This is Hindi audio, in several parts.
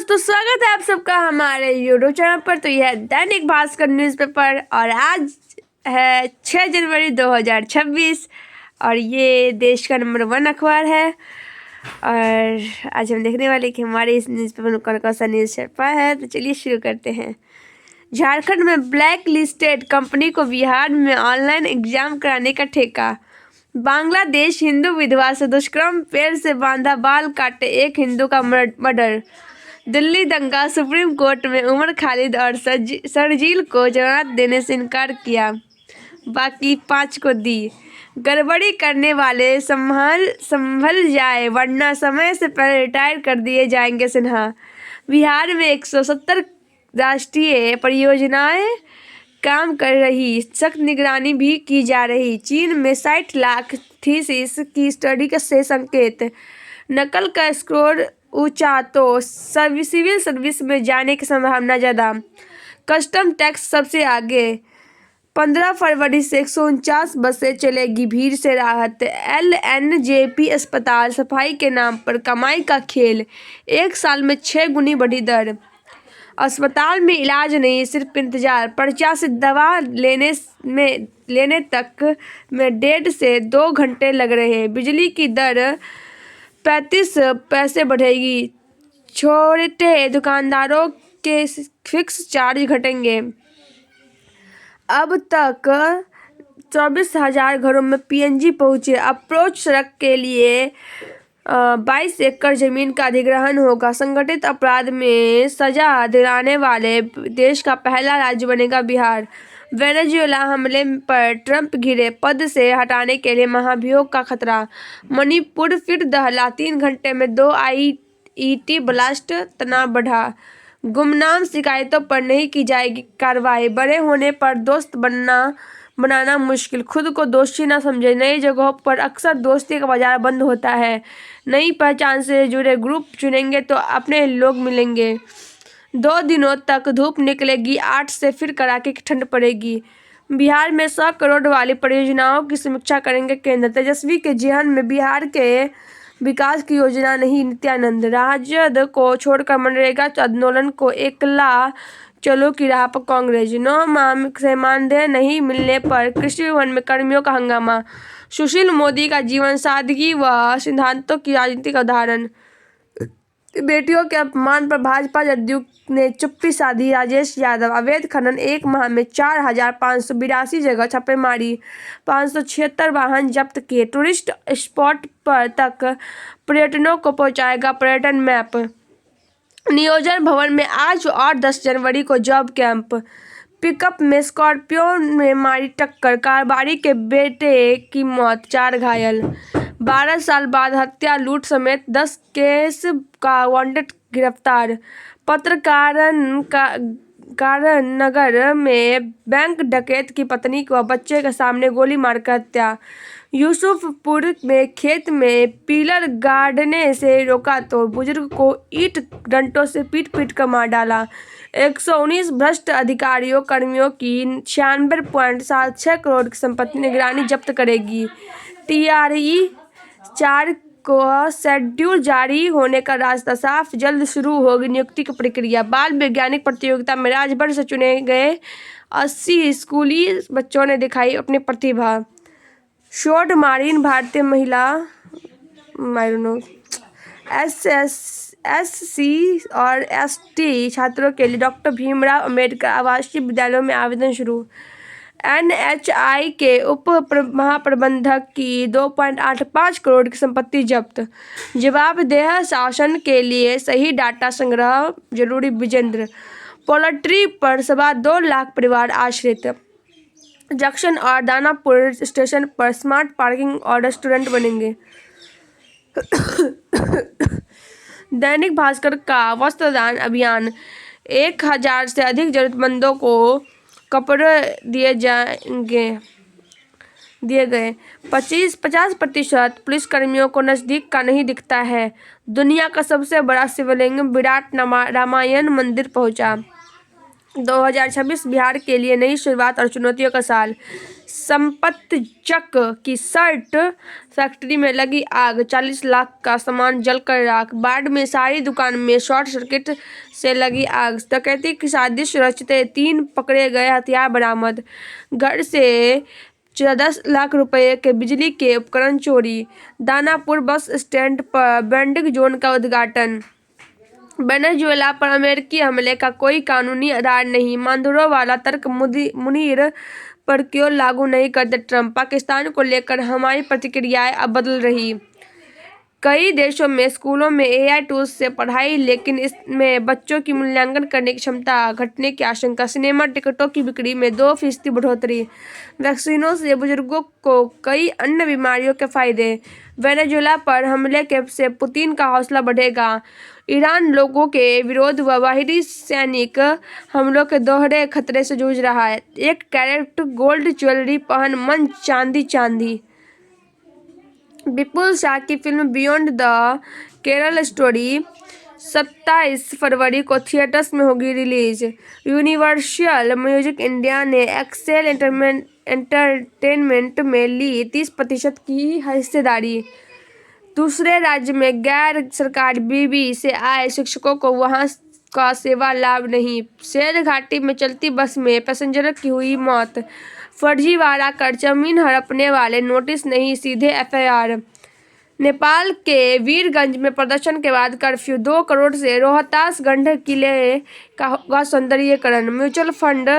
दोस्तों, स्वागत है आप सबका हमारे यूट्यूब चैनल पर। तो यह है दैनिक भास्कर न्यूज़पेपर और आज है 6 जनवरी 2026 और ये देश का नंबर 1 अखबार है। और आज हम देखने वाले कि हमारे इस न्यूज़पेपर में कौन कौन सा न्यूज़ छपा है। तो चलिए शुरू करते हैं। झारखंड में ब्लैक लिस्टेड कंपनी को बिहार में ऑनलाइन एग्जाम कराने का ठेका। बांग्लादेश हिंदू विधवा से दुष्कर्म, पेड़ से बांधा बाल काटे एक हिंदू का मर्डर। दिल्ली दंगा, सुप्रीम कोर्ट में उमर खालिद और शर्जील को जमानत देने से इनकार किया, बाकी 5 को दी। गड़बड़ी करने वाले संभल जाए वरना समय से पहले रिटायर कर दिए जाएंगे, सिन्हा। बिहार में 170 राष्ट्रीय परियोजनाएं काम कर रही, सख्त निगरानी भी की जा रही। चीन में 60 लाख थीसिस की स्टडी से संकेत। नकल का स्कोर ऊंचा तो सिविल सर्विस में जाने की संभावना ज़्यादा। कस्टम टैक्स सबसे आगे। 15 फरवरी से 149 बसें चलेगी, भीड़ से राहत। LNJP अस्पताल सफाई के नाम पर कमाई का खेल, 1 साल में 6 गुनी बढ़ी दर। अस्पताल में इलाज नहीं, सिर्फ इंतजार। पर्चा से दवा लेने तक में 1.5 से 2 घंटे लग रहे हैं। बिजली की दर 35 पैसे बढ़ेगी। छोटे दुकानदारों के फिक्स चार्ज घटेंगे। अब तक 24,000 घरों में PNG पहुंचे। अप्रोच सड़क के लिए 22 एकड़ जमीन का अधिग्रहण होगा। संगठित अपराध में सजा दिलाने वाले देश का पहला राज्य बनेगा बिहार। वेनेजुएला हमले पर ट्रंप घिरे, पद से हटाने के लिए महाभियोग का खतरा। मणिपुर फिर दहला, 3 घंटे में 2 IED ब्लास्ट, तनाव बढ़ा। गुमनाम शिकायतों पर नहीं की जाएगी कार्रवाई। बड़े होने पर दोस्त बनाना मुश्किल, खुद को दोषी न समझे। नई जगहों पर अक्सर दोस्ती का बाजार बंद होता है। नई पहचान से जुड़े ग्रुप चुनेंगे तो अपने लोग मिलेंगे। 2 दिनों तक धूप निकलेगी, 8 से फिर कड़ाके की ठंड पड़ेगी। बिहार में 100 करोड़ वाली परियोजनाओं की समीक्षा करेंगे केंद्र। तेजस्वी के जेहन में बिहार के विकास की योजना नहीं, नित्यानंद। राजद को छोड़कर मनरेगा आंदोलन को एकला चलो की राह पर कांग्रेस। 9 माह से मानदेय नहीं मिलने पर कृषि भवन में कर्मियों का हंगामा। सुशील मोदी का जीवन सादगी व सिद्धांतों की राजनीति का उदाहरण। बेटियों के अपमान पर भाजपा जदयू ने चुप्पी साधी, राजेश यादव। अवैध खनन, 1 माह में 4,582 जगह छापेमारी, 576 वाहन जब्त किए। टूरिस्ट स्पॉट पर तक पर्यटकों को पहुंचाएगा पर्यटन मैप। नियोजन भवन में आज और 10 जनवरी को जॉब कैंप। पिकअप में स्कॉर्पियो में मारी टक्कर, कारोबारी के बेटे की मौत, 4 घायल। 12 साल बाद हत्या, लूट समेत 10 केस का वांटेड गिरफ्तार। पत्रकार नगर में बैंक डकैत की पत्नी को बच्चे के सामने गोली मारकर हत्या। यूसुफपुर में खेत में पिलर गाड़ने से रोका तो बुजुर्ग को ईंट डंडों से पीट कर मार डाला। 119 भ्रष्ट अधिकारियों कर्मियों की 96.76 करोड़ की संपत्ति निगरानी जब्त करेगी। TRE-4 को शेड्यूल जारी होने का रास्ता साफ, जल्द शुरू होगी नियुक्ति की प्रक्रिया। बाल वैज्ञानिक प्रतियोगिता में राज्यभर से चुने गए 80 स्कूली बच्चों ने दिखाई अपनी प्रतिभा। शॉर्ट मारीन भारतीय महिला SC और ST छात्रों के लिए डॉक्टर भीमराव अंबेडकर आवासीय विद्यालयों में आवेदन शुरू। NHI के उप महाप्रबंधक की 2.85 करोड़ की संपत्ति जब्त। जवाबदेह शासन के लिए सही डाटा संग्रह जरूरी, विजेंद्र। पोल्ट्री पर 2.25 लाख परिवार आश्रित। जंक्शन और दानापुर स्टेशन पर स्मार्ट पार्किंग और रेस्टोरेंट बनेंगे। दैनिक भास्कर का वस्त्रदान अभियान, 1000 से अधिक जरूरतमंदों को कपड़े दिए गए। 50% पुलिसकर्मियों को नजदीक का नहीं दिखता है। दुनिया का सबसे बड़ा शिवलिंग विराट रामायण मंदिर पहुंचा। 2026 बिहार के लिए नई शुरुआत और चुनौतियों का साल। संपतचक की शर्ट फैक्ट्री में लगी आग, 40 लाख का सामान जलकर राख। बाढ़ में सारी दुकान में शॉर्ट सर्किट से लगी आग। डकैती की साजिश रचते 3 पकड़े गए, हथियार बरामद। घर से 10 लाख रुपए के बिजली के उपकरण चोरी। दानापुर बस स्टैंड पर वेंडिंग जोन का उद्घाटन। वेनेजुएला पर अमेरिकी हमले का कोई कानूनी आधार नहीं। मादुरो वाला तर्क मुनीर पर क्यों लागू नहीं करते ट्रंप। पाकिस्तान को लेकर हमारी प्रतिक्रियाएं अब बदल रही। कई देशों में स्कूलों में AI टूल्स से पढ़ाई, लेकिन इसमें बच्चों की मूल्यांकन करने की क्षमता घटने की आशंका। सिनेमा टिकटों की बिक्री में 2% बढ़ोतरी। वैक्सीनों से बुजुर्गों को कई अन्य बीमारियों के फायदे। वेनेजुएला पर हमले से पुतिन का हौसला बढ़ेगा। ईरान लोगों के विरोध व बाहरी सैनिक हमलों के दोहरे खतरे से जूझ रहा है। 1 कैरेट गोल्ड ज्वेलरी पहन मन चांदी। विपुल शाह की film beyond the Kerala story 27 फरवरी को थिएटर्स में होगी रिलीज। यूनिवर्सल म्यूजिक इंडिया ने एक्सेल एंटरटेनमेंट में ली 30% की हिस्सेदारी। दूसरे राज्य में गैर सरकारी बीबी से आए शिक्षकों को वहां का सेवा लाभ नहीं। शेर घाटी में चलती बस में पैसेंजर की हुई मौत। फर्जीवाड़ा कर जमीन हड़पने वाले नोटिस नहीं, सीधे FIR। नेपाल के वीरगंज में प्रदर्शन के बाद कर्फ्यू। 2 करोड़ से रोहतास गंडक किले का होगा सौंदर्यीकरण। म्यूचुअल फंड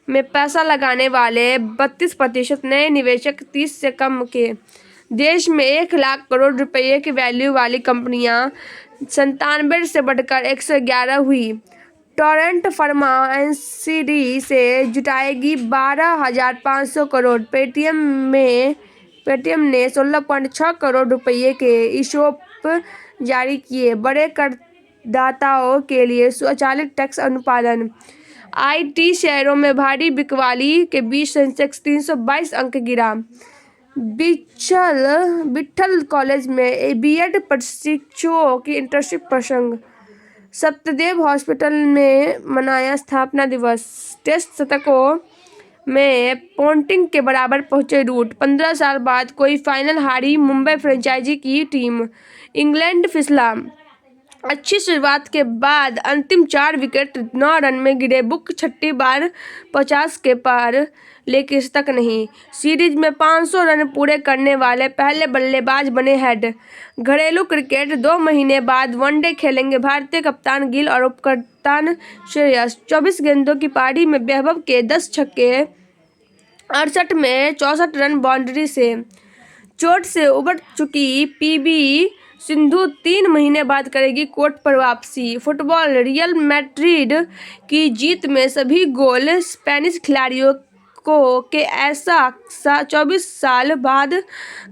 में पैसा लगाने वाले 32%, नए निवेशक 30 से कम के। देश में 1 लाख करोड़ रुपए की वैल्यू वाली कंपनियां 97 से बढ़कर 111 हुई। टोरेंट फर्मा NCD से जुटाएगी 12,500 करोड़। पेटीएम ने 16.6 करोड़ रुपए के ईशॉप जारी किए। बड़े करदाताओं के लिए स्वचालित टैक्स अनुपालन। IT शेयरों में भारी बिकवाली के बीच सेंसेक्स 322 अंक गिरा। विट्ठल कॉलेज में B.Ed प्रशिक्षुओं की इंटर्नशिप प्रसंग। सत्यदेव हॉस्पिटल में मनाया स्थापना दिवस। टेस्ट शतकों में पोंटिंग के बराबर पहुंचे रूट। 15 साल बाद कोई फाइनल हारी मुंबई फ्रेंचाइजी की टीम। इंग्लैंड फिसला। अच्छी शुरुआत के बाद अंतिम 4 विकेट 9 रन में गिरे। बुक छठी बार 50 के पार, लेकिन शतक नहीं। सीरीज में 500 रन पूरे करने वाले पहले बल्लेबाज बने हेड। घरेलू क्रिकेट 2 महीने बाद वनडे खेलेंगे भारतीय कप्तान गिल और उपकप्तान श्रेयस। 24 गेंदों की पारी में वैभव के 10 छक्के, 68 में 64 रन बाउंड्री से। चोट से उबर चुकी PV सिंधु 3 महीने बाद करेगी कोर्ट पर वापसी। फुटबॉल, रियल मैड्रिड की जीत में सभी गोल स्पेनिश खिलाड़ियों को के ऐसा 24 साल बाद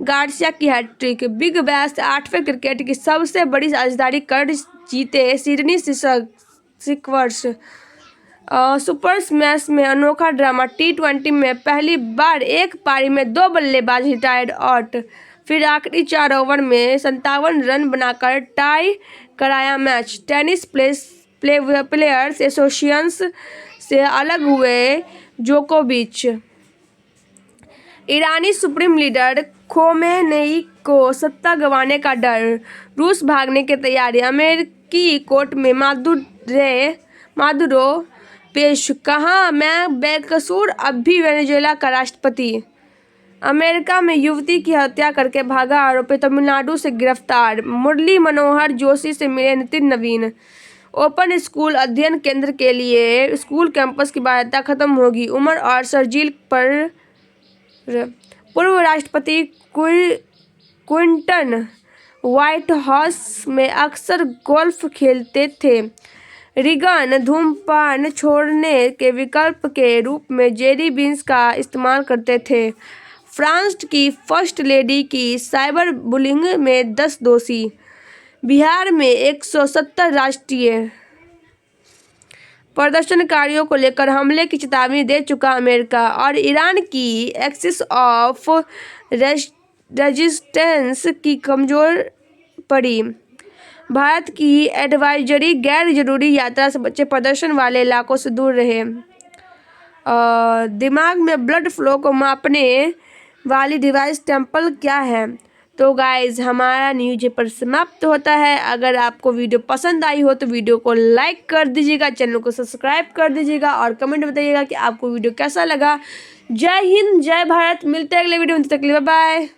गार्सिया की हैट्रिक। बिग बैश 8वें क्रिकेट की सबसे बड़ी साझेदारी कर जीते सिडनी सिक्सर्स। सुपर स्मैश में अनोखा ड्रामा। T20 में पहली बार एक पारी में 2 बल्लेबाज रिटायर्ड आउट। फिर आखिरी 4 ओवर में 57 रन बनाकर टाई कराया मैच। टेनिस प्लेयर्स एसोसिएशन से अलग हुए जोकोविच। ईरानी सुप्रीम लीडर खोमेनेई को सत्ता गंवाने का डर, रूस भागने की तैयारी। अमेरिकी कोर्ट में मादुरो पेश, कहा मैं बेकसूर, अब भी वेनेजुएला का राष्ट्रपति। अमेरिका में युवती की हत्या करके भागा आरोपी तमिलनाडु से गिरफ्तार। मुरली मनोहर जोशी से मिले नितिन नवीन। ओपन स्कूल अध्ययन केंद्र के लिए स्कूल कैंपस की बाध्यता खत्म होगी। उमर और शर्जील पर। पूर्व राष्ट्रपति क्लिंटन व्हाइट हाउस में अक्सर गोल्फ खेलते थे। रीगन धूम्रपान छोड़ने के विकल्प के रूप में जेरी बीन्स का इस्तेमाल करते थे। फ्रांस की फर्स्ट लेडी की साइबर बुलिंग में 10 दोषी। बिहार में 170 राष्ट्रीय प्रदर्शनकारियों को लेकर हमले की चेतावनी दे चुका अमेरिका। और ईरान की एक्सिस ऑफ रेजिस्टेंस की कमजोर पड़ी। भारत की एडवाइजरी, गैर जरूरी यात्रा से बच्चे, प्रदूषण वाले इलाकों से दूर रहे। दिमाग में ब्लड फ्लो को मापने वाली डिवाइस टेम्पल क्या है? तो गाइज हमारा न्यूज पर समाप्त होता है। अगर आपको वीडियो पसंद आई हो तो वीडियो को लाइक कर दीजिएगा, चैनल को सब्सक्राइब कर दीजिएगा और कमेंट बताइएगा कि आपको वीडियो कैसा लगा। जय हिंद, जय भारत। मिलते हैं अगले वीडियो में, तब तक के लिए बाय बाय।